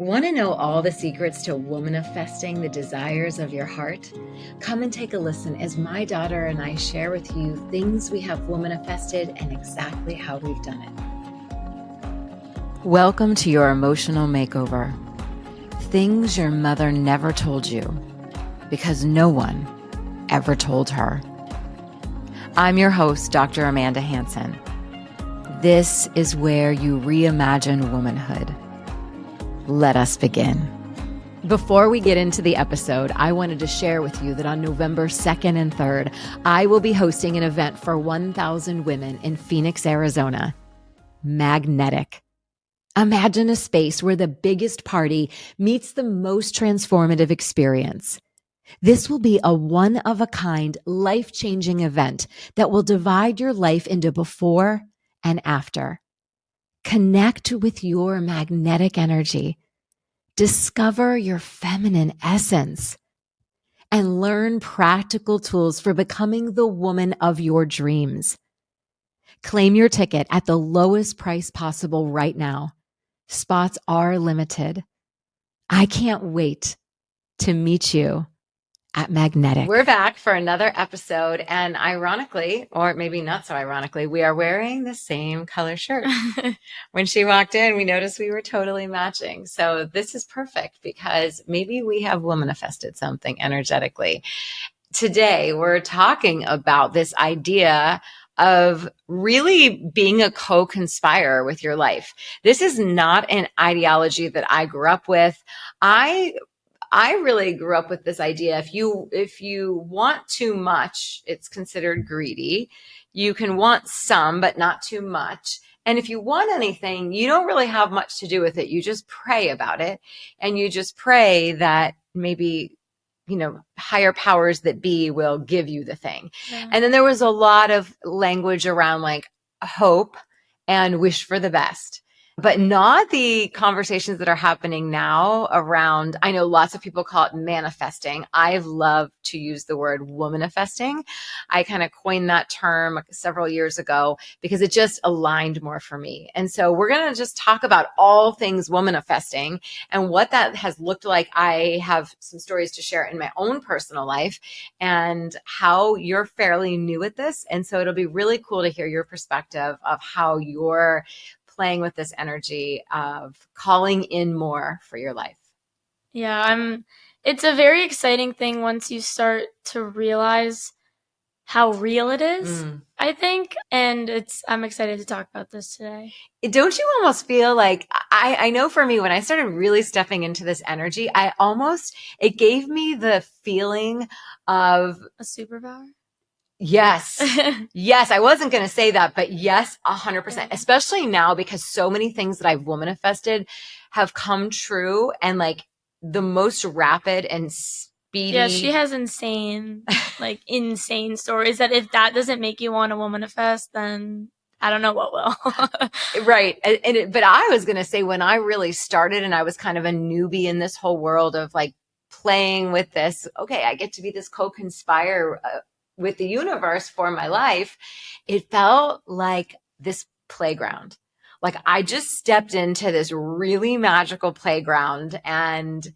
Want to know all the secrets to womanifesting the desires of your heart? Come and take a listen as my daughter and I share with you things we have womanifested and exactly how we've done it. Welcome to your emotional makeover. Things your mother never told you because no one ever told her. I'm your host, Dr. Amanda Hanson. This is where you reimagine womanhood. Let us begin. Before we get into the episode, I wanted to share with you that on November 2nd and 3rd, I will be hosting an event for 1,000 women in Phoenix, Arizona. Magnetic. Imagine a space where the biggest party meets the most transformative experience. This will be a one-of-a-kind, life-changing event that will divide your life into before and after. Connect with your magnetic energy, discover your feminine essence, and learn practical tools for becoming the woman of your dreams. Claim your ticket at the lowest price possible right now. Spots are limited. I can't wait to meet you at Magnetic. We're back for another episode, and ironically, or maybe not so ironically, we are wearing the same color shirt. When she walked in, we noticed we were totally matching. So this is perfect because maybe we have womanifested something energetically. Today, we're talking about this idea of really being a co-conspirer with your life. This is not an ideology that I grew up with. I really grew up with this idea. If you want too much, it's considered greedy. You can want some, but not too much. And if you want anything, you don't really have much to do with it. You just pray about it. And you just pray that maybe, higher powers that be will give you the thing. Yeah. And then there was a lot of language around like hope and wish for the best. But not the conversations that are happening now around, I know lots of people call it manifesting. I've loved to use the word womanifesting. I kind of coined that term several years ago because it just aligned more for me. And so we're going to just talk about all things womanifesting and what that has looked like. I have some stories to share in my own personal life and how you're fairly new at this. And so it'll be really cool to hear your perspective of how you're playing with this energy of calling in more for your life. Yeah, it's a very exciting thing once you start to realize how real it is, I think. And I'm excited to talk about this today. Don't you almost feel like, I know for me, when I started really stepping into this energy, it gave me the feeling of a superpower. Yes. Yes. I wasn't going to say that, but yes, 100%, especially now because so many things that I've womanifested have come true and like the most rapid and speedy. Yeah, she has insane stories that if that doesn't make you want to womanifest, then I don't know what will. Right. But I was going to say when I really started and I was kind of a newbie in this whole world of like playing with this, okay, I get to be this co-conspire with the universe for my life, it felt like this playground. Like I just stepped into this really magical playground and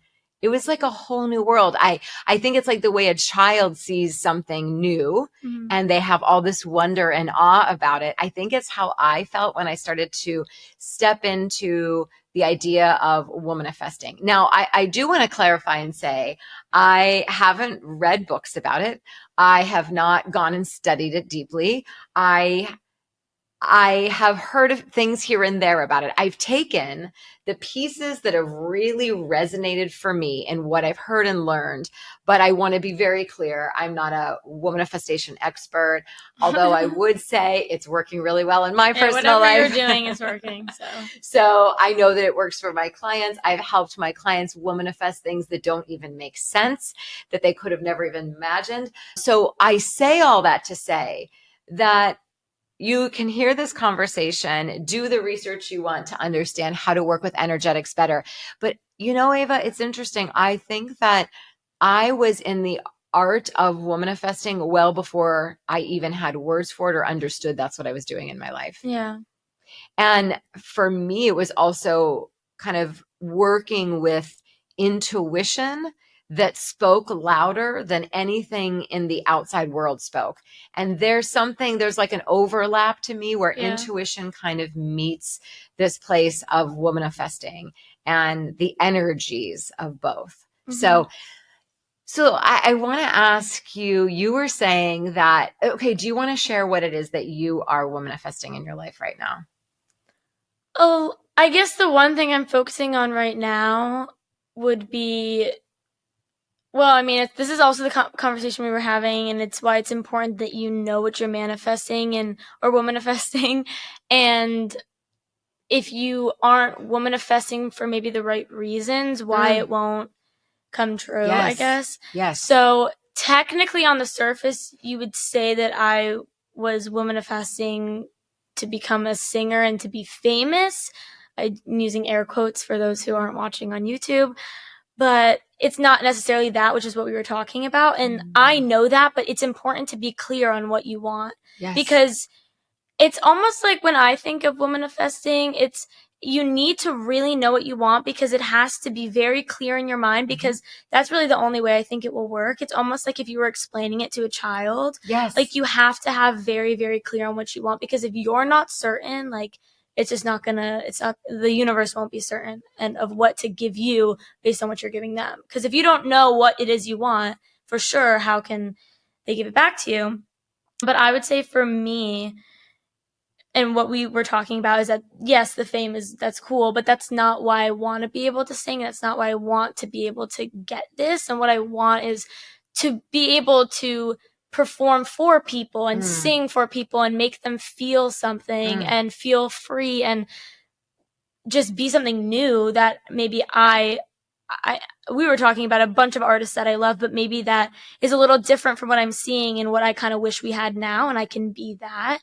it was like a whole new world. I think it's like the way a child sees something new and they have all this wonder and awe about it. I think it's how I felt when I started to step into the idea of womanifesting. Now, I do want to clarify and say, I haven't read books about it. I have not gone and studied it deeply. I have heard of things here and there about it. I've taken the pieces that have really resonated for me and what I've heard and learned, but I want to be very clear. I'm not a womanifestation expert, although I would say it's working really well in my personal life. Whatever you're doing is working. So I know that it works for my clients. I've helped my clients womanifest things that don't even make sense, that they could have never even imagined. So I say all that to say that you can hear this conversation, do the research you want to understand how to work with energetics better. But Ava, it's interesting. I think that I was in the art of womanifesting well before I even had words for it or understood that's what I was doing in my life. Yeah. And for me, it was also kind of working with intuition that spoke louder than anything in the outside world spoke. And there's like an overlap to me where intuition kind of meets this place of womanifesting and the energies of both. So I want to ask you, you were saying that, okay, do you want to share what it is that you are womanifesting in your life right now? Oh, I guess the one thing I'm focusing on right now would be, well, I mean, this is also the conversation we were having, and it's why it's important that you know what you're manifesting or womanifesting. And if you aren't womanifesting for maybe the right reasons, why it won't come true, I guess. Yes. So technically on the surface, you would say that I was womanifesting to become a singer and to be famous. I'm using air quotes for those who aren't watching on YouTube. But it's not necessarily that, which is what we were talking about. And I know that, but it's important to be clear on what you want. Yes. Because it's almost like when I think of womanifesting, you need to really know what you want because it has to be very clear in your mind because that's really the only way I think it will work. It's almost like if you were explaining it to a child. Yes. Like you have to have very, very clear on what you want because if you're not certain, like it's just not the universe won't be certain and of what to give you based on what you're giving them. Because if you don't know what it is you want, for sure, how can they give it back to you? But I would say for me, and what we were talking about is that, yes, the fame that's cool, but that's not why I want to be able to sing. That's not why I want to be able to get this. And what I want is to be able to perform for people and sing for people and make them feel something and feel free and just be something new that maybe we were talking about a bunch of artists that I love, but maybe that is a little different from what I'm seeing and what I kind of wish we had now, and I can be that.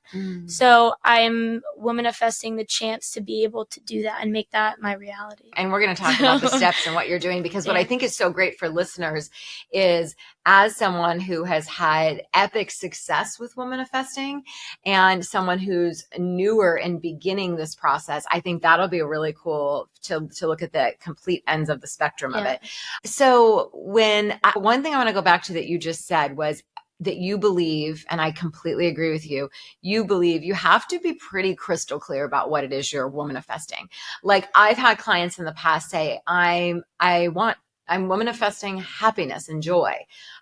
So I'm womanifesting the chance to be able to do that and make that my reality. And we're going to talk about the steps and what you're doing, because what I think is so great for listeners is, as someone who has had epic success with womanifesting and someone who's newer in beginning this process, I think that'll be really cool to look at the complete ends of the spectrum of it. So one thing I want to go back to that you just said was that you believe, and I completely agree with you, you believe you have to be pretty crystal clear about what it is you're womanifesting. Like I've had clients in the past say, I'm womanifesting happiness and joy.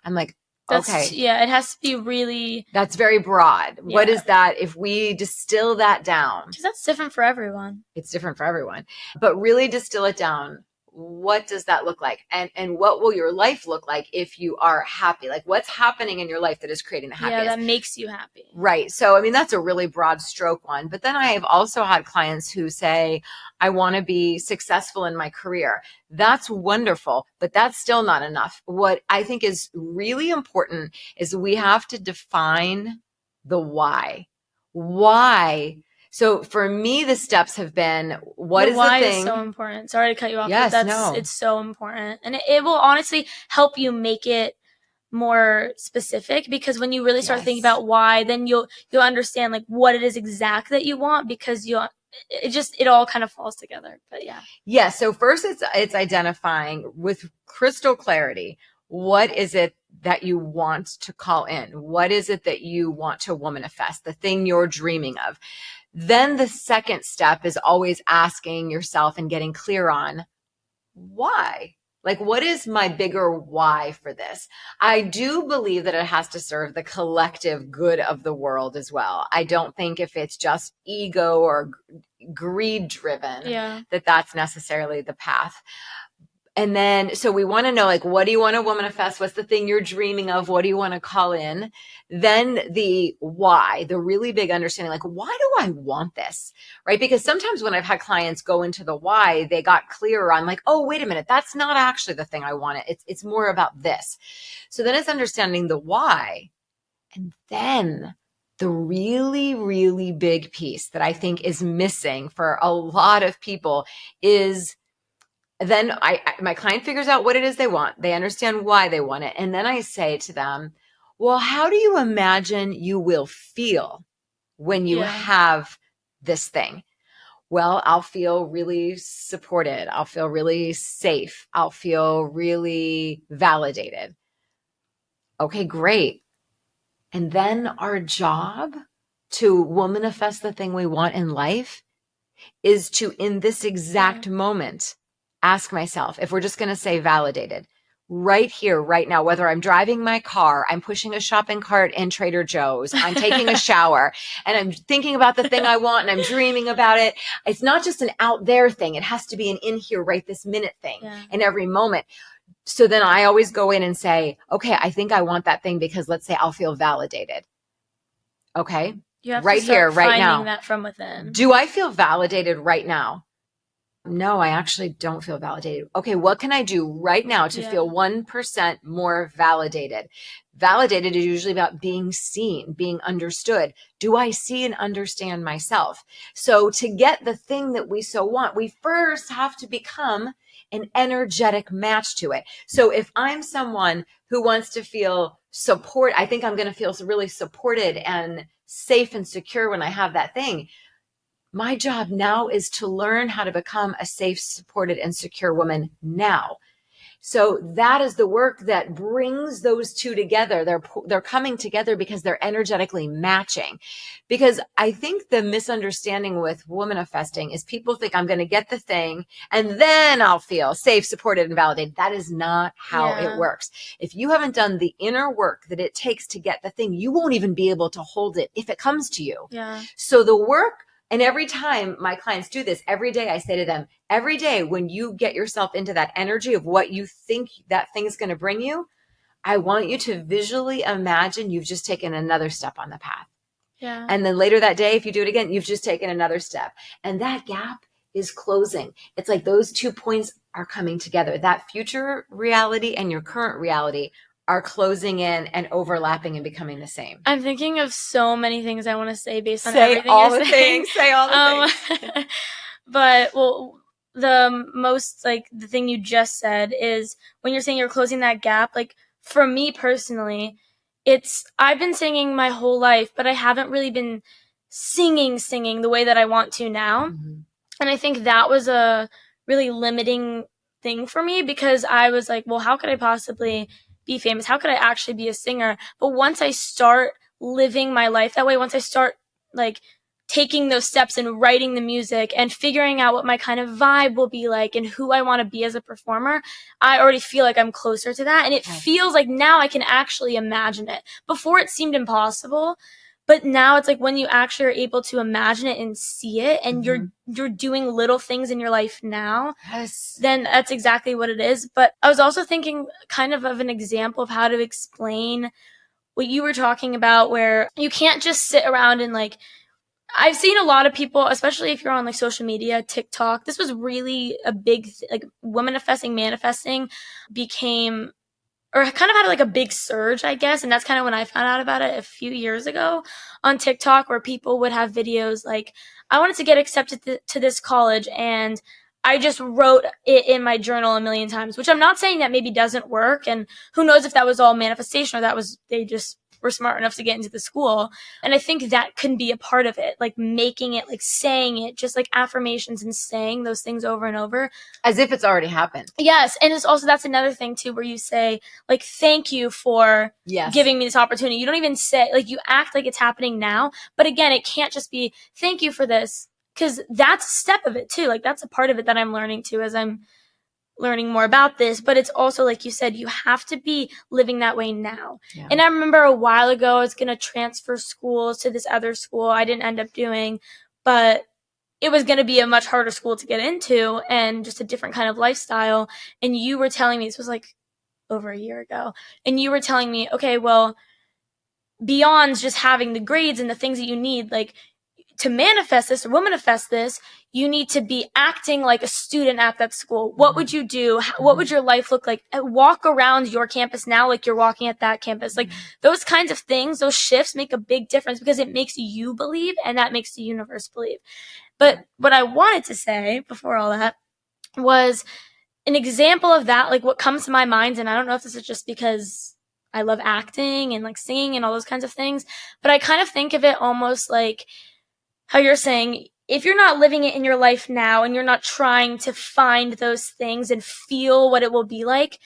I'm like, okay. Yeah, it has to be really... That's very broad. Yeah. What is that if we distill that down? Because that's different for everyone. It's different for everyone. But really distill it down. What does that look like? And what will your life look like if you are happy? Like what's happening in your life that is creating the happiness? Yeah, that makes you happy. Right. So, I mean, that's a really broad stroke one. But then I have also had clients who say, I want to be successful in my career. That's wonderful, but that's still not enough. What I think is really important is we have to define the why. Why? So for me, the steps have been, what is the why thing? Is so important. Sorry to cut you off. Yes, but it's so important. And it will honestly help you make it more specific, because when you really start thinking about why, then you'll understand like what it is exactly that you want, because it all kind of falls together. But yeah. Yeah. So first it's identifying with crystal clarity. What is it that you want to call in? What is it that you want to womanifest? The thing you're dreaming of. Then the second step is always asking yourself and getting clear on why. Like, what is my bigger why for this? I do believe that it has to serve the collective good of the world as well. I don't think if it's just ego or greed driven, that's necessarily the path. And then, so we want to know, like, what do you want to womanifest? What's the thing you're dreaming of? What do you want to call in? Then the why, the really big understanding, like, why do I want this? Right? Because sometimes when I've had clients go into the why, they got clearer on like, oh, wait a minute, that's not actually the thing I want. It's more about this. So then it's understanding the why. And then the really, really big piece that I think is missing for a lot of people is, then my client figures out what it is they want. They understand why they want it. And then I say to them, well, how do you imagine you will feel when you have this thing? Well, I'll feel really supported. I'll feel really safe. I'll feel really validated. Okay, great. And then our job to womanifest the thing we want in life is to, in this exact moment, ask myself, if we're just going to say validated, right here, right now, whether I'm driving my car, I'm pushing a shopping cart in Trader Joe's, I'm taking a shower, and I'm thinking about the thing I want and I'm dreaming about it. It's not just an out there thing. It has to be an in here, right this minute thing in every moment. So then I always go in and say, okay, I think I want that thing because let's say I'll feel validated. Okay. You have right to start here, right now. finding that from within. Do I feel validated right now? No, I actually don't feel validated. Okay, what can I do right now to feel 1% more validated? Validated is usually about being seen, being understood. Do I see and understand myself? So to get the thing that we so want, we first have to become an energetic match to it. So if I'm someone who wants to feel support, I think I'm going to feel really supported and safe and secure when I have that thing. My job now is to learn how to become a safe, supported, and secure woman now. So that is the work that brings those two together. They're coming together because they're energetically matching. Because I think the misunderstanding with womanifesting is people think I'm going to get the thing and then I'll feel safe, supported, and validated. That is not how it works. If you haven't done the inner work that it takes to get the thing, you won't even be able to hold it if it comes to you. So the work. And every time my clients do this, every day I say to them, every day when you get yourself into that energy of what you think that thing's going to bring you, I want you to visually imagine you've just taken another step on the path. And then later that day, if you do it again, you've just taken another step. And that gap is closing. It's like those 2 points are coming together. That future reality and your current reality are closing in and overlapping and becoming the same. I'm thinking of so many things I want to say based on Say everything all you're the saying. things. Say all the things. But the most like the thing you just said is when you're saying you're closing that gap. Like for me personally, I've been singing my whole life, but I haven't really been singing the way that I want to now. And I think that was a really limiting thing for me because I was like, well, how could I possibly be famous? How could I actually be a singer? But once I start living my life that way, once I start like taking those steps and writing the music and figuring out what my kind of vibe will be like and who I want to be as a performer, I already feel like I'm closer to that. And it feels like now I can actually imagine it. Before it seemed impossible. But now it's like when you actually are able to imagine it and see it and you're doing little things in your life now, then that's exactly what it is. But I was also thinking kind of an example of how to explain what you were talking about where you can't just sit around and like, I've seen a lot of people, especially if you're on like social media, TikTok, this was really a big, like womanifesting, manifesting became or kind of had like a big surge, I guess. And that's kind of when I found out about it a few years ago on TikTok where people would have videos like, I wanted to get accepted to this college and I just wrote it in my journal a million times, which I'm not saying that maybe doesn't work. And who knows if that was all manifestation or they just were smart enough to get into the school. And I think that can be a part of it, like making it, like saying it, just like affirmations and saying those things over and over. As if it's already happened. Yes. And it's also, that's another thing too, where you say like, thank you for giving me this opportunity. You don't even say, like you act like it's happening now. But again, it can't just be thank you for this. Cause that's a step of it too. Like that's a part of it that I'm learning too as I'm learning more about this, but it's also like you said, you have to be living that way now. And I remember a while ago, I was going to transfer schools to this other school. I didn't end up doing, but it was going to be a much harder school to get into and just a different kind of lifestyle. And you were telling me, this was like over a year ago, and you were telling me, okay, well, beyond just having the grades and the things that you need, like to manifest this or womanifest this, you need to be acting like a student at that school. What would you do? What would your life look like? Walk around your campus now like you're walking at that campus. Like those kinds of things, those shifts make a big difference because it makes you believe and that makes the universe believe. But what I wanted to say before all that was an example of that, like what comes to my mind, and I don't know if this is just because I love acting and like singing and all those kinds of things, but I kind of think of it almost like how you're saying if you're not living it in your life now and you're not trying to find those things and feel what it will be like,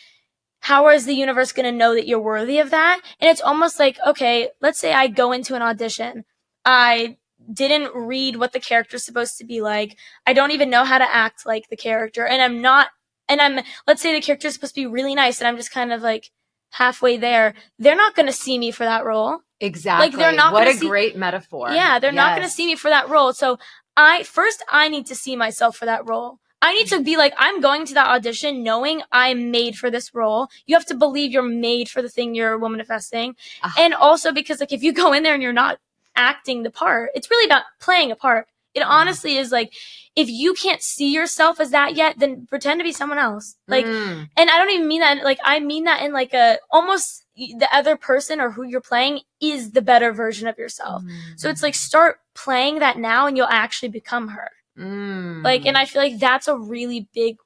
how is the universe going to know that you're worthy of that? And it's almost like, okay, let's say I go into an audition. I didn't read what the character's supposed to be like. I don't even know how to act like the character. Let's say the character's supposed to be really nice and I'm just kind of like halfway there. They're not going to see me for that role. Exactly. Like, they're not what gonna a see, great metaphor. Yeah, they're not Yes. going to see me for that role. So I need to see myself for that role. I need to be like, I'm going to that audition knowing I'm made for this role. You have to believe you're made for the thing you're womanifesting. And also because, like, if you go in there and you're not acting the part, it's really about playing a part. It honestly is like, if you can't see yourself as that yet, then pretend to be someone else. Like, and I don't even mean that, like, I mean that in like almost the other person or who you're playing is the better version of yourself. So it's like, start playing that now and you'll actually become her. Like, and I feel like that's a really big,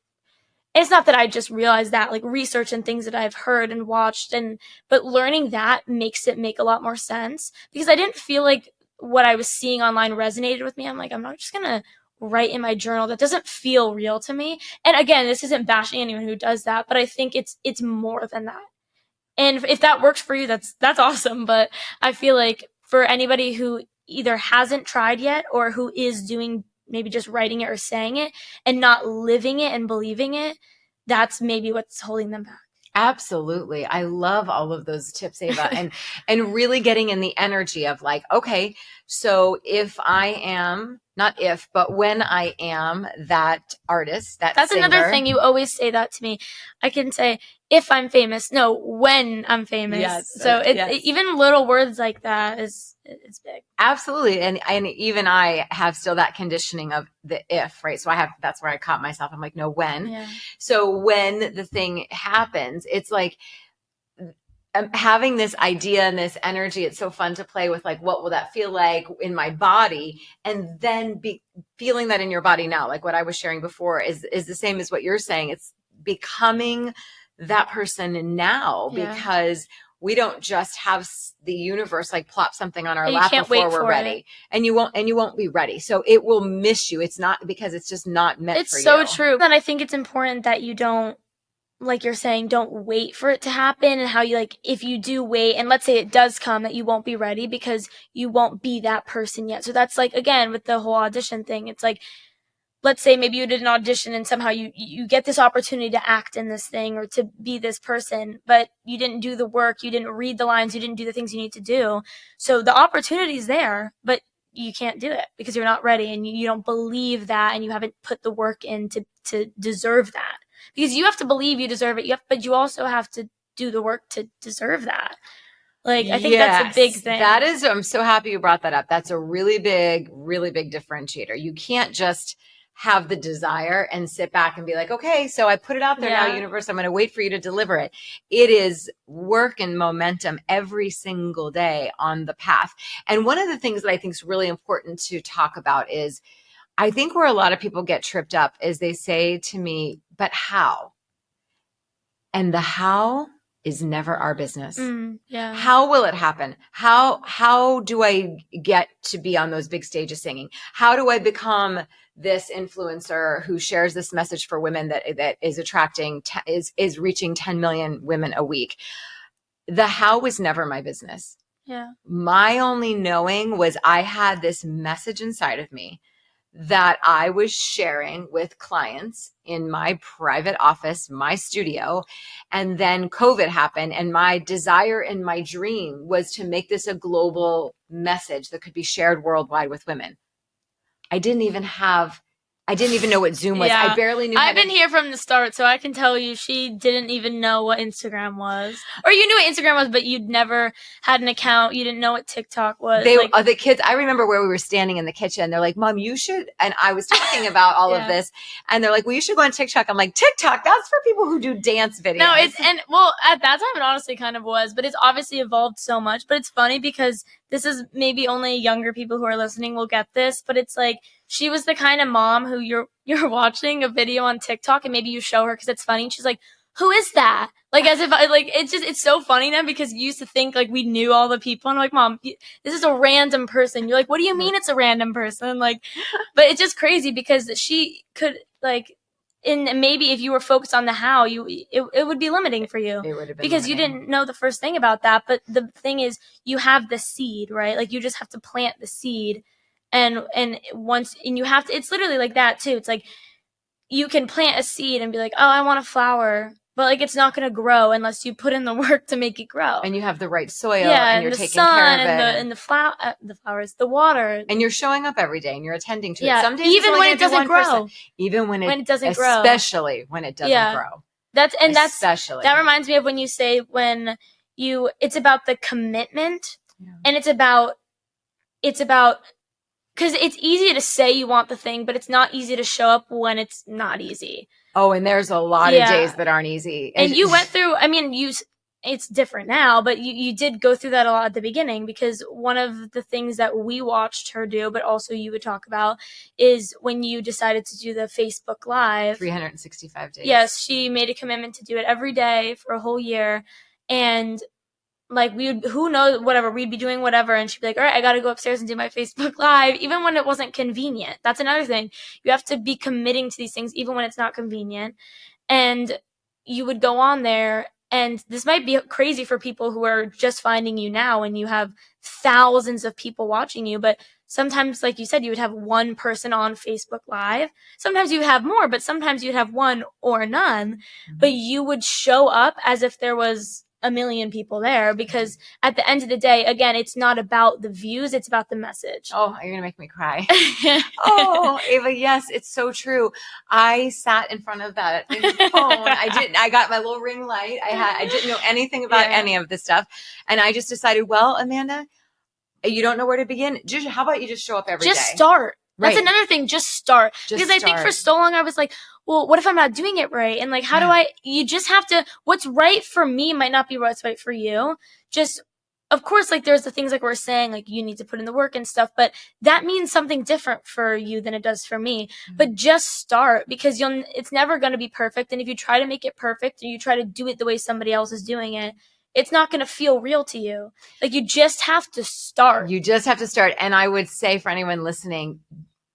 it's not that I just realized that, like, research and things that I've heard and watched, but learning that makes it make a lot more sense, because I didn't feel like what I was seeing online resonated with me. I'm like, I'm not just gonna write in my journal. That doesn't feel real to me. And again, this isn't bashing anyone who does that, but I think it's more than that. And if that works for you, that's awesome. But I feel like for anybody who either hasn't tried yet or who is doing maybe just writing it or saying it and not living it and believing it, that's maybe what's holding them back. Absolutely. I love all of those tips, Ava, and really getting in the energy of like, okay, so if I am, not if, but when I am that artist, that's singer. Another thing. You always say that to me. I can say, if I'm famous, no, when I'm famous. Yes. So even little words like that it's big. Absolutely. And even I have still that conditioning of the if, right? So that's where I caught myself. I'm like, no, when. Yeah. So when the thing happens, it's like, having this idea and this energy, it's so fun to play with, like, what will that feel like in my body? And then feeling that in your body now, like what I was sharing before is the same as what you're saying. It's becoming that person now, because we don't just have the universe like plop something on our lap before we're ready. And you won't be ready. So it will miss you. It's not, because it's just not meant for you. It's so true. And I think it's important that you don't, like you're saying, don't wait for it to happen, and how you, like, if you do wait and let's say it does come, that you won't be ready because you won't be that person yet. So that's like, again, with the whole audition thing, it's like, let's say maybe you did an audition and somehow you get this opportunity to act in this thing or to be this person, but you didn't do the work, you didn't read the lines, you didn't do the things you need to do. So the opportunity is there, but you can't do it because you're not ready and you don't believe that, and you haven't put the work in to deserve that. Because you have to believe you deserve it, but you also have to do the work to deserve that. Like, I think that's a big thing. That is, I'm so happy you brought that up. That's a really big differentiator. You can't just have the desire and sit back and be like, okay, so I put it out there now, universe, I'm going to wait for you to deliver it. It is work and momentum every single day on the path. And one of the things that I think is really important to talk about is, I think where a lot of people get tripped up is they say to me, but how? And the how is never our business. How will it happen? How do I get to be on those big stages singing? How do I become this influencer who shares this message for women that is attracting, is reaching 10 million women a week? The how was never my business. My only knowing was I had this message inside of me that I was sharing with clients in my private office, my studio. And then COVID happened, and my desire and my dream was to make this a global message that could be shared worldwide with women. I didn't even know what Zoom was. I barely knew. I've been here from the start, so I can tell you she didn't even know what Instagram was. Or you knew what Instagram was, but you'd never had an account. You didn't know what TikTok was. The kids, I remember where we were standing in the kitchen. They're like, Mom, you should. And I was talking about all of this. And they're like, well, you should go on TikTok. I'm like, TikTok? That's for people who do dance videos. No, at that time it honestly kind of was. But it's obviously evolved so much. But it's funny because this is maybe only younger people who are listening will get this. But it's like, she was the kind of mom who you're watching a video on TikTok and maybe you show her because it's funny. And she's like, who is that? Like, as if it's so funny now because you used to think like we knew all the people. And I'm like, Mom, this is a random person. You're like, what do you mean it's a random person? Like, but it's just crazy because she could like, and maybe if you were focused on the how, it would be limiting for you. It would have been because limiting. you didn't know the first thing about that. But the thing is, you have the seed, right? Like, you just have to plant the seed, and you have to. It's literally like that too. It's like you can plant a seed and be like, oh, I want a flower. But like, it's not going to grow unless you put in the work to make it grow. And you have the right soil, and you're taking care of it. And the flowers, the water. And you're showing up every day and you're attending to it. Some days even when it doesn't grow. Even when it doesn't grow. Especially when it doesn't grow. That reminds me of when you say it's about the commitment, and it's about because it's easy to say you want the thing, but it's not easy to show up when it's not easy. Oh, and there's a lot of days that aren't easy. And you went through, it's different now, but you did go through that a lot at the beginning, because one of the things that we watched her do, but also you would talk about, is when you decided to do the Facebook Live. 365 days. Yes, she made a commitment to do it every day for a whole year. And like, who knows, whatever, we'd be doing whatever, and she'd be like, all right, I got to go upstairs and do my Facebook Live, even when it wasn't convenient. That's another thing. You have to be committing to these things, even when it's not convenient. And you would go on there, and this might be crazy for people who are just finding you now, and you have thousands of people watching you, but sometimes, like you said, you would have one person on Facebook Live. Sometimes you have more, but sometimes you'd have one or none. Mm-hmm. But you would show up as if there was a million people there, because at the end of the day, again, it's not about the views, it's about the message. Oh, you're gonna make me cry. Oh, Ava, yes, it's so true. I sat in front of that phone. I got my little ring light. I didn't know anything about any of this stuff. And I just decided, well, Amanda, you don't know where to begin. How about you just show up every day? Just start. Right. That's another thing. Just start. Because I think for so long I was like, well, what if I'm not doing it right? And like, how do you just have to, what's right for me might not be what's right for you. Just, of course, like, there's the things like we're saying, like, you need to put in the work and stuff, but that means something different for you than it does for me. Mm-hmm. But just start, because it's never going to be perfect. And if you try to make it perfect, or you try to do it the way somebody else is doing it, it's not going to feel real to you. Like, you just have to start. You just have to start. And I would say, for anyone listening,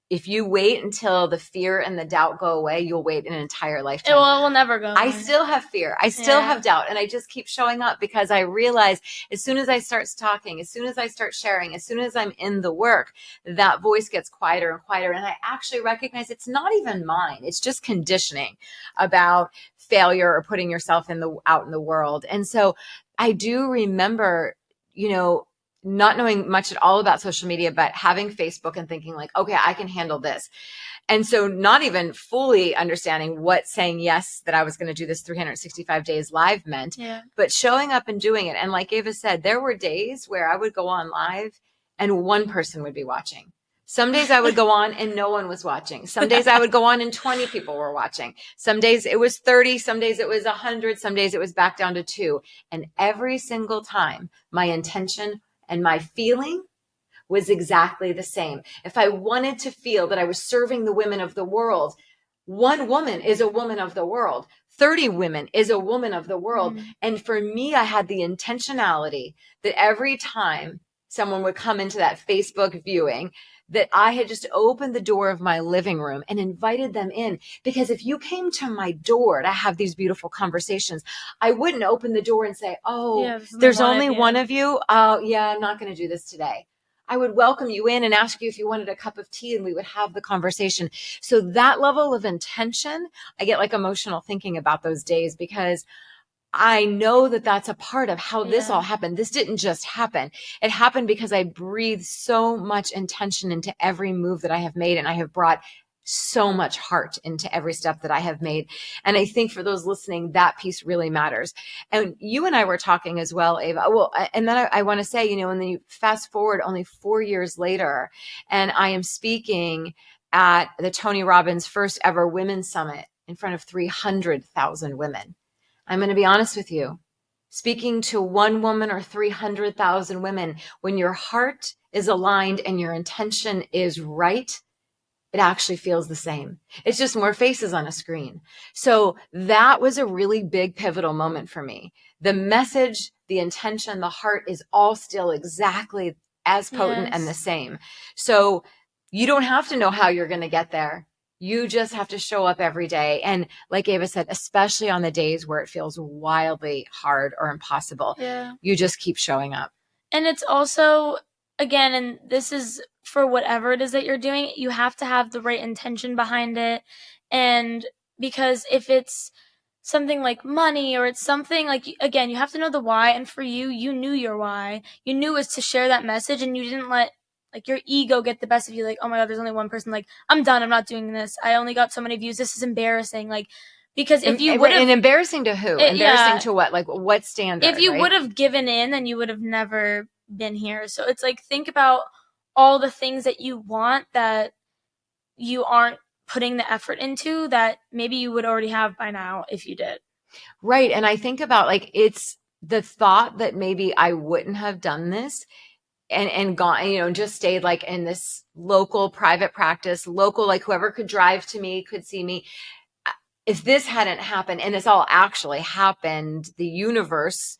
if you wait until the fear and the doubt go away, you'll wait an entire lifetime. It will never go away. I still have fear. I still have doubt. And I just keep showing up, because I realize as soon as I start talking, as soon as I start sharing, as soon as I'm in the work, that voice gets quieter and quieter. And I actually recognize it's not even mine. It's just conditioning about failure or putting yourself out in the world. And so I do remember, not knowing much at all about social media, but having Facebook and thinking like, okay, I can handle this. And so not even fully understanding what saying yes, that I was going to do this 365 days live meant, but showing up and doing it. And like Ava said, there were days where I would go on live and one person would be watching. Some days I would go on and no one was watching. Some days I would go on and 20 people were watching. Some days it was 30. Some days it was 100. Some days it was back down to 2. And every single time, my intention and my feeling was exactly the same. If I wanted to feel that I was serving the women of the world, one woman is a woman of the world. 30 women is a woman of the world. Mm-hmm. And for me, I had the intentionality that every time someone would come into that Facebook viewing, that I had just opened the door of my living room and invited them in. Because if you came to my door to have these beautiful conversations, I wouldn't open the door and say, there's only one of you. Oh, yeah, I'm not going to do this today. I would welcome you in and ask you if you wanted a cup of tea, and we would have the conversation. So that level of intention, I get like emotional thinking about those days, because I know that that's a part of how this all happened. This didn't just happen. It happened because I breathed so much intention into every move that I have made, and I have brought so much heart into every step that I have made. And I think for those listening, that piece really matters. And you and I were talking as well, Ava. Well, and then I want to say, and then you fast forward only 4 years later, and I am speaking at the Tony Robbins first ever Women's Summit in front of 300,000 women. I'm going to be honest with you. Speaking to one woman or 300,000 women, when your heart is aligned and your intention is right, it actually feels the same. It's just more faces on a screen. So that was a really big pivotal moment for me. The message, the intention, the heart is all still exactly as potent and the same. So you don't have to know how you're going to get there. You just have to show up every day. And like Ava said, especially on the days where it feels wildly hard or impossible, you just keep showing up. And it's also, again, and this is for whatever it is that you're doing, you have to have the right intention behind it. And because if it's something like money or it's something like, again, you have to know the why. And for you, you knew your why. You knew it was to share that message, and you didn't let like your ego get the best of you. Like, oh my God, there's only one person. Like, I'm done. I'm not doing this. I only got so many views. This is embarrassing. Like, because if you would have, and embarrassing to who? Embarrassing to what? Like what standard? If you would have given in, then you would have never been here. So it's like, think about all the things that you want that you aren't putting the effort into that maybe you would already have by now if you did. Right. And I think about like, it's the thought that maybe I wouldn't have done this and gone, you know, just stayed like in this local private practice, local, like whoever could drive to me could see me. If this hadn't happened, and this all actually happened, the universe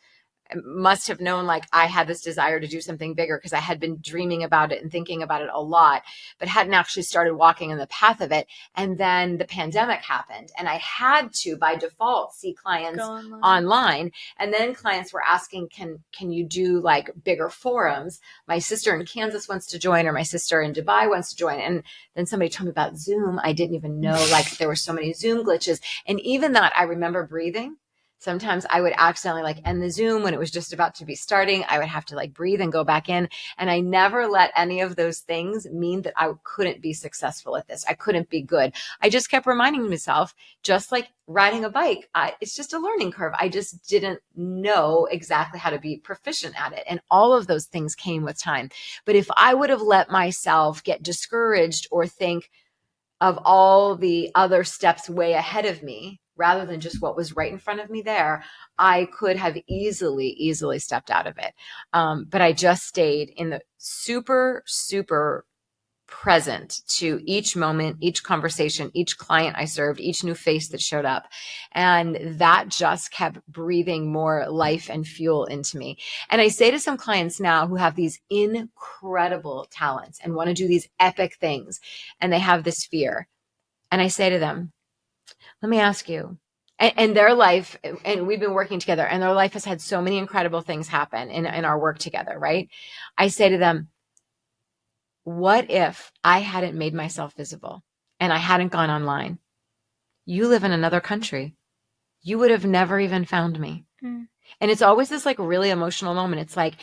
must have known like I had this desire to do something bigger, because I had been dreaming about it and thinking about it a lot, but hadn't actually started walking in the path of it. And then the pandemic happened, and I had to, by default, see clients online. And then clients were asking, can you do like bigger forums? My sister in Kansas wants to join, or my sister in Dubai wants to join. And then somebody told me about Zoom. I didn't even know like there were so many Zoom glitches. And even that, I remember breathing. Sometimes I would accidentally like end the Zoom when it was just about to be starting. I would have to like breathe and go back in. And I never let any of those things mean that I couldn't be successful at this. I couldn't be good. I just kept reminding myself, just like riding a bike, it's just a learning curve. I just didn't know exactly how to be proficient at it. And all of those things came with time. But if I would have let myself get discouraged or think of all the other steps way ahead of me, rather than just what was right in front of me there, I could have easily stepped out of it. But I just stayed in the super, super present to each moment, each conversation, each client I served, each new face that showed up. And that just kept breathing more life and fuel into me. And I say to some clients now who have these incredible talents and want to do these epic things, and they have this fear. And I say to them, let me ask you, and their life, and we've been working together, and their life has had so many incredible things happen in our work together, right? I say to them, what if I hadn't made myself visible and I hadn't gone online? You live in another country. You would have never even found me. And it's always this like really emotional moment. It's like,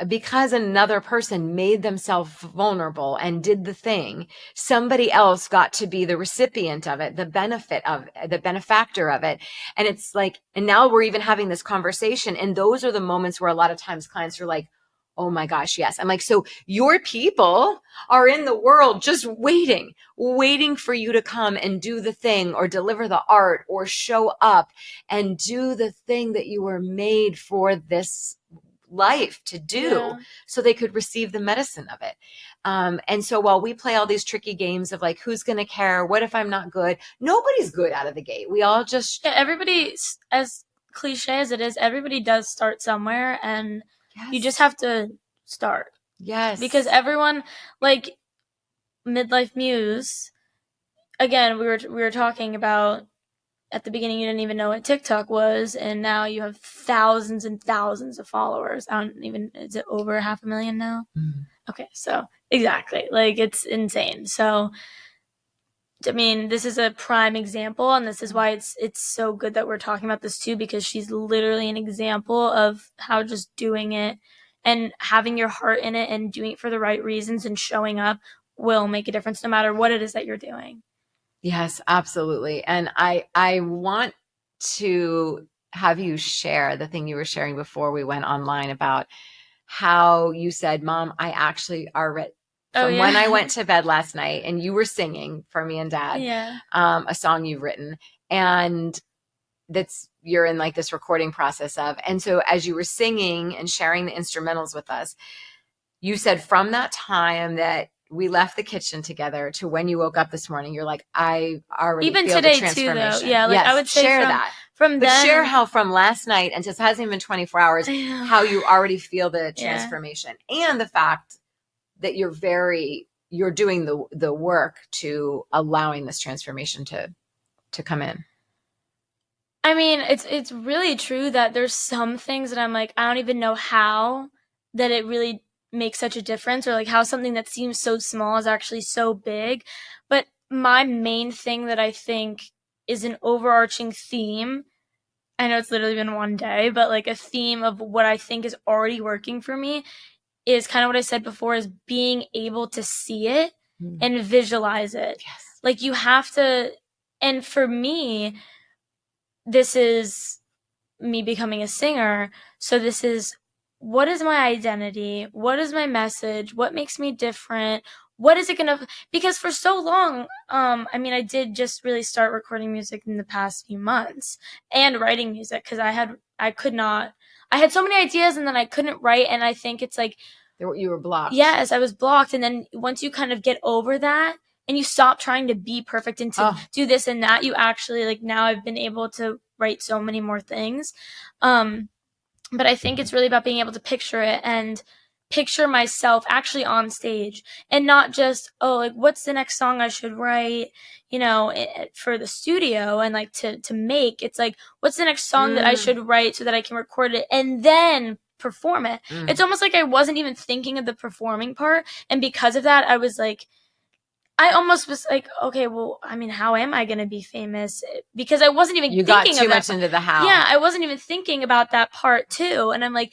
because another person made themselves vulnerable and did the thing, somebody else got to be the recipient of it, the benefit of it, the benefactor of it. And it's like, and now we're even having this conversation. And those are the moments where a lot of times clients are like, oh my gosh, yes. I'm like, so your people are in the world just waiting for you to come and do the thing, or deliver the art, or show up and do the thing that you were made for this life to do, so they could receive the medicine of it. And so while we play all these tricky games of like, who's going to care? What if I'm not good? Nobody's good out of the gate. We all just... Yeah, everybody, as cliche as it is, everybody does start somewhere, and you just have to start. Yes. Because everyone, like Midlife Muse, again, we were talking about, at the beginning, you didn't even know what TikTok was, and now you have thousands and thousands of followers. Is it over 500,000 now? Okay, so exactly. Like, it's insane. So, I mean, this is a prime example, and this is why it's so good that we're talking about this too, because she's literally an example of how just doing it and having your heart in it and doing it for the right reasons and showing up will make a difference no matter what it is that you're doing. Yes, absolutely. And I want to have you share the thing you were sharing before we went online about how you said, Mom, I actually already, when I went to bed last night, and you were singing for me and Dad, a song you've written, and you're in like this recording process of. And so as you were singing and sharing the instrumentals with us, you said from that time that we left the kitchen together to when you woke up this morning, you're like, I already even feel today the transformation. too, though. Yeah, like yes, I would say share that. From but then, share how from last night and just hasn't even been 24 hours, how you already feel the Yeah. transformation and the fact that you're doing the work to allowing this transformation to come in. I mean, it's really true that there's some things that I'm like, I don't even know how that it really makes such a difference, or like how something that seems so small is actually so big. But my main thing that I think is an overarching theme, I know it's literally been one day, but like a theme of what I think is already working for me is kind of what I said before, is being able to see it and visualize it. Yes. Like you have to, and for me, this is me becoming a singer. So this is, what is my identity? What is my message? What makes me different? What is it gonna, because for so long, I mean, I did just really start recording music in the past few months and writing music, because I had so many ideas and then I couldn't write. And I think it's like, you were blocked. Yes, I was blocked. And then once you kind of get over that and you stop trying to be perfect and to do this and that, you actually, like, now I've been able to write so many more things. But I think it's really about being able to picture it and picture myself actually on stage, and not just, like, what's the next song I should write, for the studio and like to make. It's like, what's the next song that I should write so that I can record it and then perform it. It's almost like I wasn't even thinking of the performing part. And because of that, I almost was like, okay, well, I mean, how am I going to be famous? Because I wasn't even thinking of that. You got too much into the how. Yeah, I wasn't even thinking about that part too. And I'm like,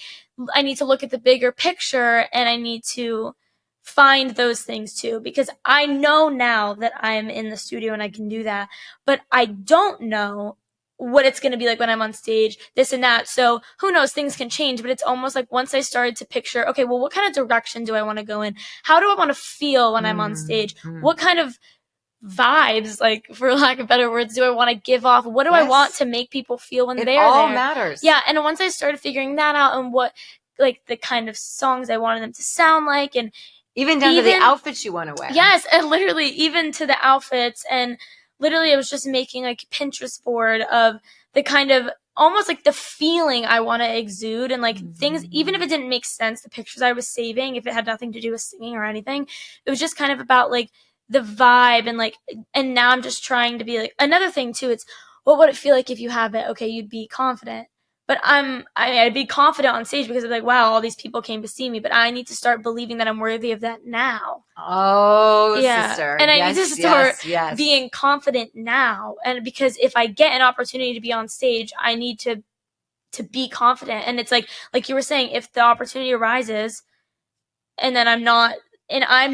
I need to look at the bigger picture, and I need to find those things too, because I know now that I'm in the studio and I can do that, but I don't know what it's going to be like when I'm on stage, this and that. So who knows, things can change, but it's almost like once I started to picture, okay, well, what kind of direction do I want to go in? How do I want to feel when I'm on stage? What kind of vibes, like, for lack of better words, do I want to give off? What do I want to make people feel when they're there? It all matters. Yeah. And once I started figuring that out, and what, like, the kind of songs I wanted them to sound like, and even down to the outfits you want to wear. Yes. And literally even to the outfits, and literally, I was just making like a Pinterest board of the kind of almost like the feeling I want to exude, and like things, even if it didn't make sense, the pictures I was saving, if it had nothing to do with singing or anything, it was just kind of about like the vibe. And like, and now I'm just trying to be like, another thing too, it's, what would it feel like if you have it? Okay, you'd be confident. But I'd be confident on stage because I'm like, wow, all these people came to see me. But I need to start believing that I'm worthy of that now. Oh, yeah. Sister. And I need to start being confident now. And because if I get an opportunity to be on stage, I need to be confident. And it's like you were saying, if the opportunity arises and then I'm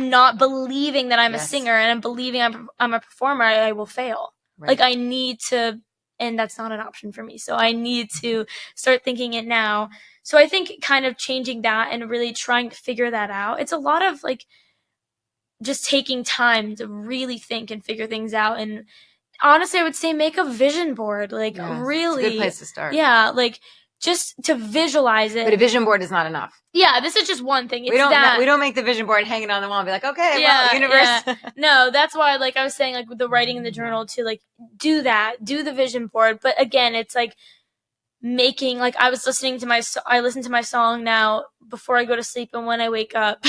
not believing that I'm a singer, and I'm believing I'm a performer, I will fail. Right. Like, I need to. And that's not an option for me. So I need to start thinking it now. So I think kind of changing that and really trying to figure that out. It's a lot of like just taking time to really think and figure things out. And honestly, I would say make a vision board. Like, really. It's a good place to start. Yeah. Like, just to visualize it. But a vision board is not enough. Yeah, this is just one thing. We don't make the vision board hanging on the wall and be like, okay, well, universe. Yeah. No, that's why, like I was saying, like with the writing in the journal, to like do the vision board. But again, it's like making, like, I listen to my song now before I go to sleep and when I wake up.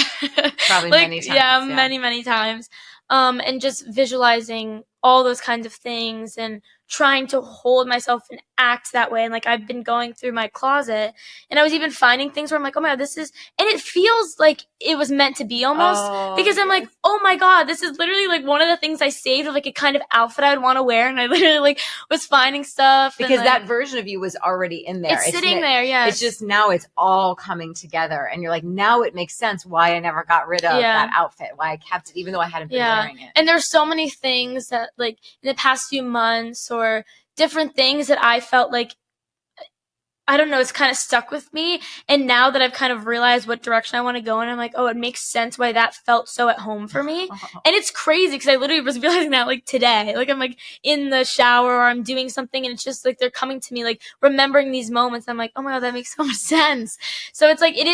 Probably like, many times. Yeah, many times. And just visualizing all those kinds of things and trying to hold myself and act that way. And like, I've been going through my closet, and I was even finding things where I'm like, oh my God, this is, and it feels like it was meant to be almost, because I'm like, oh my God, this is literally like one of the things I saved of like a kind of outfit I'd want to wear. And I literally like was finding stuff. Because that version of you was already in there. It's sitting there, yes. It's just now it's all coming together. And you're like, now it makes sense why I never got rid of that outfit, why I kept it, even though I hadn't been wearing it. And there's so many things that, like, in the past few months or different things that I felt like I don't know, it's kind of stuck with me. And now that I've kind of realized what direction I want to go in, I'm like, oh, it makes sense why that felt so at home for me. And it's crazy because I literally was realizing that like today, like I'm like in the shower or I'm doing something and it's just like they're coming to me, like remembering these moments. I'm like, oh my God, that makes so much sense. So it's like, it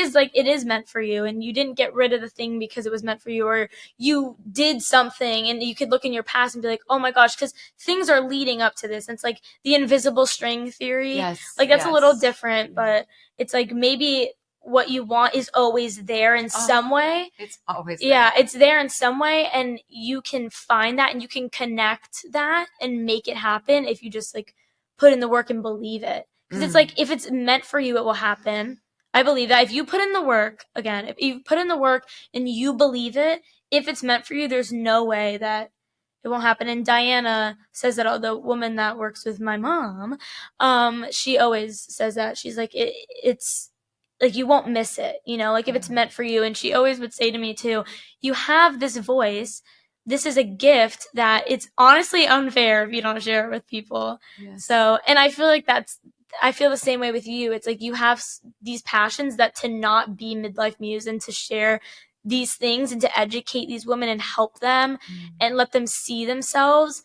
is meant for you, and you didn't get rid of the thing because it was meant for you, or you did something and you could look in your past and be like, oh my gosh, because things are leading up to this. And it's like the invisible string theory. Yes. Like that's yes. a little different, but it's like maybe what you want is always there in some way. It's always there. Yeah, it's there in some way, and you can find that and you can connect that and make it happen if you just like put in the work and believe it. Because it's like, if it's meant for you, it will happen. I believe that if you put in the work, again, if you put in the work and you believe it, if it's meant for you, there's no way that it won't happen. And Diana says that, the woman that works with my mom, she always says that. She's like, it's like, you won't miss it, you know, like if it's meant for you. And she always would say to me too, you have this voice. This is a gift that it's honestly unfair if you don't share it with people. Yes. So, and I feel like I feel the same way with you. It's like you have these passions that to not be midlife muse and to share these things and to educate these women and help them and let them see themselves,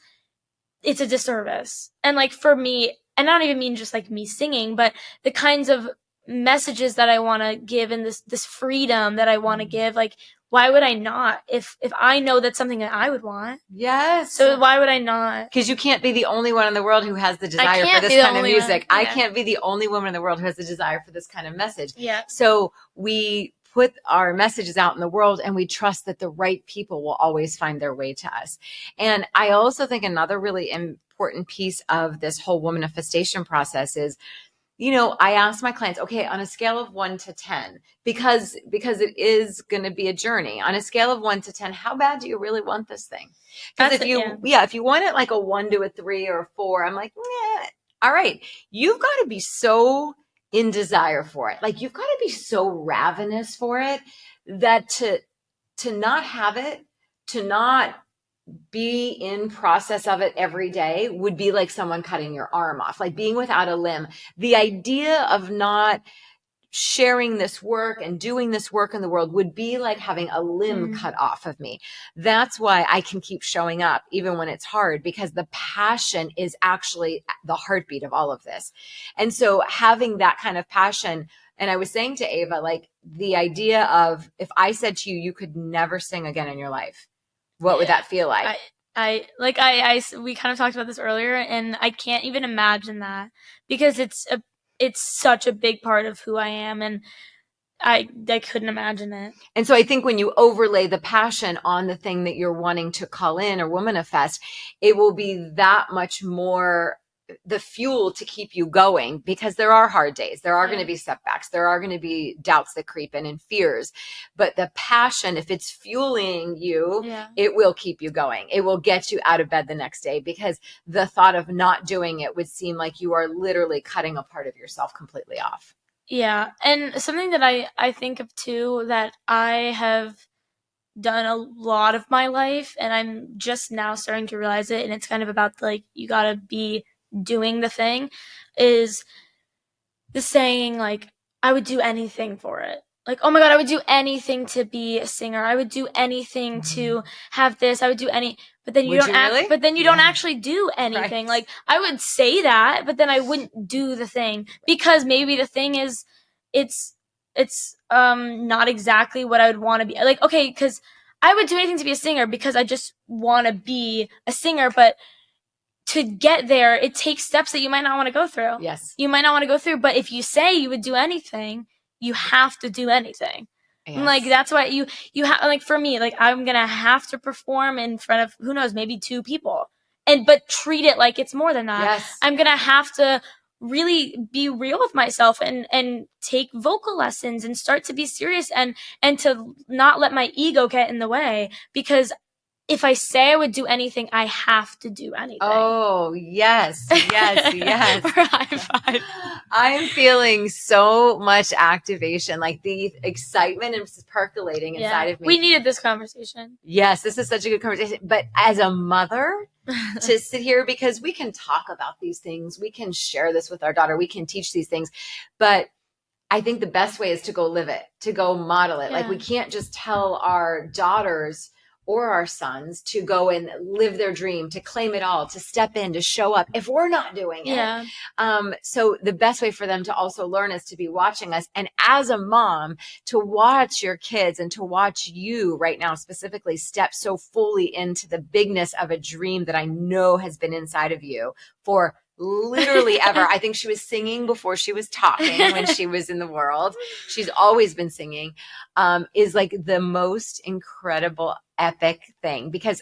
it's a disservice. And like for me, and I don't even mean just like me singing, but the kinds of messages that I want to give and this freedom that I want to give, like, why would I not? If I know that's something that I would want. Yes. So why would I not? Because you can't be the only one in the world who has the desire for this kind of music. I can't be the only woman in the world who has the desire for this kind of message. Yeah. So we put our messages out in the world and we trust that the right people will always find their way to us. And I also think another really important piece of this whole womanifestation process is, you know, I ask my clients, okay, on a scale of 1 to 10, because it is going to be a journey. On a scale of 1 to 10, how bad do you really want this thing? Because if you want it like a 1 to a 3 or a 4, I'm like, nah. All right, you've got to be so in desire for it. Like you've got to be so ravenous for it that to not have it, to not be in process of it every day would be like someone cutting your arm off, like being without a limb. The idea of not sharing this work and doing this work in the world would be like having a limb cut off of me. That's why I can keep showing up even when it's hard, because the passion is actually the heartbeat of all of this. And so having that kind of passion, and I was saying to Ava, like the idea of if I said to you, you could never sing again in your life, what would that feel like? We kind of talked about this earlier, and I can't even imagine that, because it's such a big part of who I am, and I couldn't imagine it. And so I think when you overlay the passion on the thing that you're wanting to call in or womanifest, it will be that much more the fuel to keep you going, because there are hard days. There are going to be setbacks. There are going to be doubts that creep in and fears. But the passion, if it's fueling you, it will keep you going. It will get you out of bed the next day, because the thought of not doing it would seem like you are literally cutting a part of yourself completely off. Yeah. And something that I think of too, that I have done a lot of my life, and I'm just now starting to realize it, and it's kind of about like, you got to be doing the thing, is the saying, like, I would do anything for it. Like, oh my God, I would do anything to be a singer. I would do anything to have this. I would do but then you don't actually do anything. Right. Like, I would say that, but then I wouldn't do the thing, because maybe the thing is, it's not exactly what I would want to be. Like, okay, because I would do anything to be a singer because I just want to be a singer, but to get there, it takes steps that you might not want to go through. Yes. You might not want to go through, but if you say you would do anything, you have to do anything. Yes. Like, that's why you have, like, for me, like, I'm going to have to perform in front of, who knows, maybe 2 people, but treat it like it's more than that. Yes. I'm going to have to really be real with myself and take vocal lessons and start to be serious and to not let my ego get in the way, because if I say I would do anything, I have to do anything. Oh, yes, yes, yes. Or high five. I'm feeling so much activation, like the excitement is percolating inside of me. We needed this conversation. Yes, this is such a good conversation. But as a mother, to sit here, because we can talk about these things, we can share this with our daughter, we can teach these things, but I think the best way is to go live it, to go model it. Like we can't just tell our daughters or our sons to go and live their dream, to claim it all, to step in, to show up if we're not doing it. So the best way for them to also learn is to be watching us. And as a mom, to watch your kids and to watch you right now specifically step so fully into the bigness of a dream that I know has been inside of you for literally ever. I think she was singing before she was talking when she was in the world. She's always been singing, is like the most incredible, epic thing, because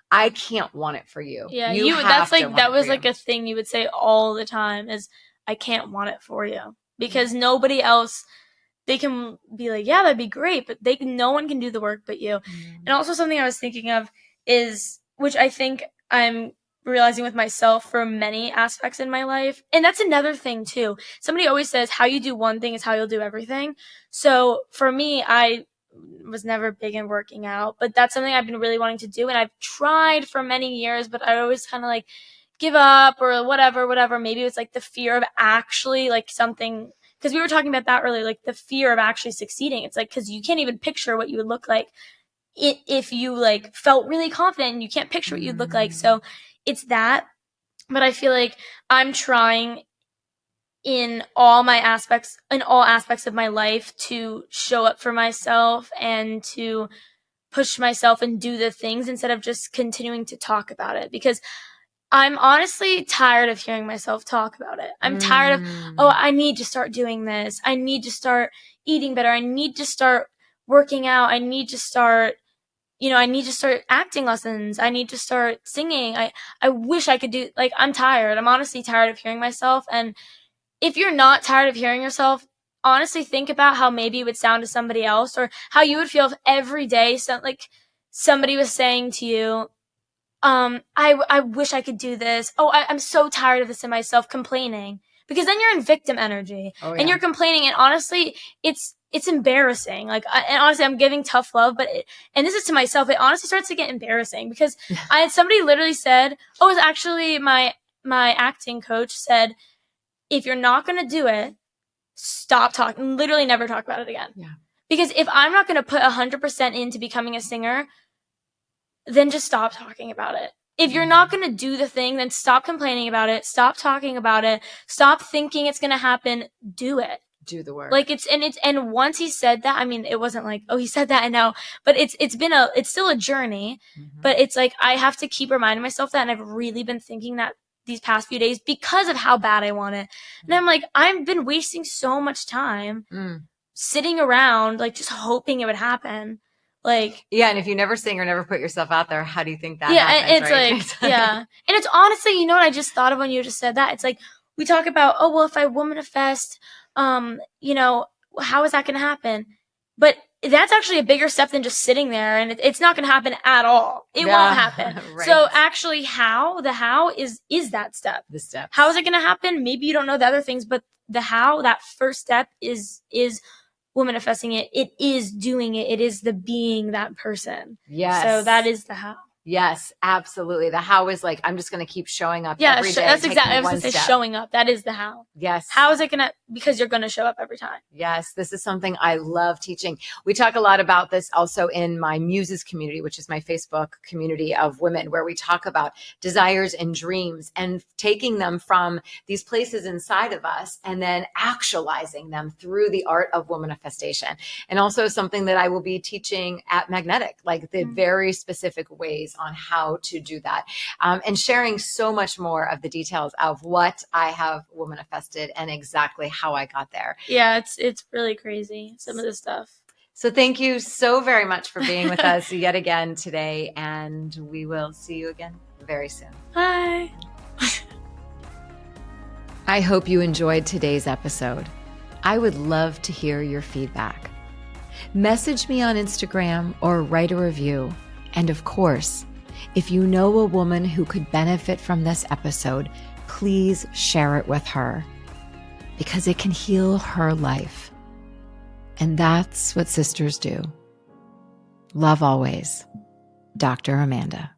I can't want it for you. Yeah, that was like a thing you would say all the time is, I can't want it for you, because nobody else, they can be like, yeah, that'd be great, but no one can do the work but you. And also something I was thinking of is, which I think I'm realizing with myself for many aspects in my life. And that's another thing too. Somebody always says how you do one thing is how you'll do everything. So for me, I was never big in working out, but that's something I've been really wanting to do. And I've tried for many years, but I always kind of like give up or whatever. Maybe it's like the fear of actually like something, because we were talking about that earlier, like the fear of actually succeeding. It's like, because you can't even picture what you would look like if you like felt really confident, and you can't picture what you'd look like. So it's that, but I feel like I'm trying in all aspects of my life to show up for myself and to push myself and do the things instead of just continuing to talk about it, because I'm honestly tired of hearing myself talk about it. I'm tired of, I need to start doing this. I need to start eating better. I need to start working out. I need to start acting lessons. I need to start singing. I wish I could do, like, I'm tired. I'm honestly tired of hearing myself. And if you're not tired of hearing yourself, honestly think about how maybe it would sound to somebody else, or how you would feel if every day somebody was saying to you, I wish I could do this. I'm so tired of this in myself, complaining. Because then you're in victim energy and you're complaining. And honestly, it's embarrassing. Like, and honestly, I'm giving tough love, and this is to myself, it honestly starts to get embarrassing, because somebody literally said, it was actually my acting coach said, if you're not going to do it, stop talking, literally never talk about it again. Yeah. Because if I'm not going to put 100% into becoming a singer, then just stop talking about it. If you're not going to do the thing, then stop complaining about it. Stop talking about it. Stop thinking it's going to happen. Do it. Do the work. Like and once he said that, I mean, it wasn't like, he said that and now, but it's still a journey, but it's like, I have to keep reminding myself that. And I've really been thinking that these past few days because of how bad I want it. And I'm like, I've been wasting so much time sitting around, like, just hoping it would happen. Like, yeah, and if you never sing or never put yourself out there, how do you think that happens? And it's right? Like, yeah. And it's honestly, you know what I just thought of when you just said that? It's like, we talk about, if I womanifest, how is that going to happen? But that's actually a bigger step than just sitting there, and it's not going to happen at all. It won't happen. Right. So actually, the how is that step. The step. How is it going to happen? Maybe you don't know the other things, but the how, that first step is womanifesting it. It is doing it. It is the being that person. Yes. So that is the how. Yes, absolutely. The how is like, I'm just going to keep showing up every day. That's exactly. I was going to say showing up. That is the how. Yes. How is it going to, because you're going to show up every time. Yes. This is something I love teaching. We talk a lot about this also in my Muses community, which is my Facebook community of women, where we talk about desires and dreams and taking them from these places inside of us and then actualizing them through the art of womanifestation. And also something that I will be teaching at Magnetic, like the very specific ways on how to do that, and sharing so much more of the details of what I have womanifested and exactly how I got there. Yeah, it's really crazy, some of this stuff. So thank you so very much for being with us yet again today, and we will see you again very soon. Bye. I hope you enjoyed today's episode. I would love to hear your feedback. Message me on Instagram or write a review. And of course, if you know a woman who could benefit from this episode, please share it with her because it can heal her life. And that's what sisters do. Love always, Dr. Amanda.